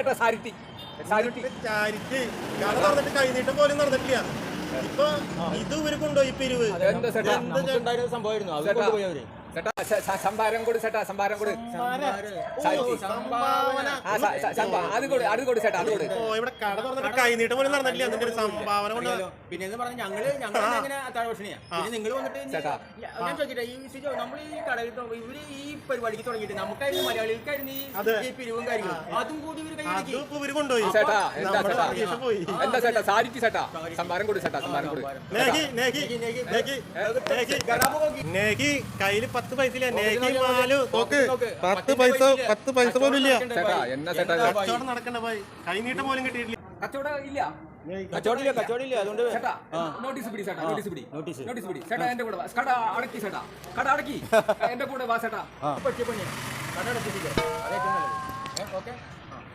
ചേട്ടാ ചാരിറ്റി കൈനീട്ടം പോലും നടന്നിട്ടില്ല. ഇപ്പൊ ഇത് ഇവര് കൊണ്ടുപോയി പിരിവ് എന്താ ചേട്ടാ സംഭവമായിരുന്നു അത് കൊണ്ടുപോയി അവര്. ചേട്ടാ സംഭാരം കൊടു ചേട്ടാ സംഭാരം കൊടു അത് കൊടു ചേട്ടാ അത് കൊടു. ഇവിടെ കട തുറന്നിട്ട് കൈനീട്ടം പോലും നടന്നിട്ടില്ല. അതിന്റെ ഒരു സംഭാവന കൊണ്ട് പിന്നെ പറഞ്ഞ ഞങ്ങള് അത്താഴഭക്ഷണിയാ. പിന്നെ നിങ്ങൾ വന്നിട്ട് ഞാൻ ചോദിക്കട്ടെ, നമ്മൾ ഈ കടയിൽ ഇവര് ഈ പരിപാടിക്ക് തുടങ്ങിയിട്ട് നമുക്കായിരുന്നു മലയാളികൾക്കായിരുന്നു ഈ പിരിവും കാര്യങ്ങളും. അതും കൂടി ഇവര് കൊണ്ടുപോയി. ചേട്ടാ എന്താ ചേട്ടാ സാരിറ്റി ചേട്ടാ സംഭാരം കൊടു ചേട്ടാ സംഭാരം കൊടു. കയ്യില് 10 പൈസ ഇല്ല. നേക്ക് മാലു തോക്ക് 10 പൈസ പോലും ഇല്ല. ചേട്ടാ എന്നാ ചേട്ടാ കച്ചവടം നടക്കണ്ട പോയി. കൈനീട്ടം പോലും കിട്ടിയിട്ടില്ല. കച്ചവടം ഇല്ല. അതുകൊണ്ട് ചേട്ടാ നോട്ടീസ് പിടി ചേട്ടാ നോട്ടീസ് പിടി ചേട്ടാ എന്റെ കൂടെ കട അടക്കി ചേട്ടാ കട അടക്കി എന്റെ കൂടെ വാ ചേട്ടാ. പറ്റിയ പണിയാണ്. കട അടച്ചിട്ടില്ലേ? അതേ ഓക്കെ.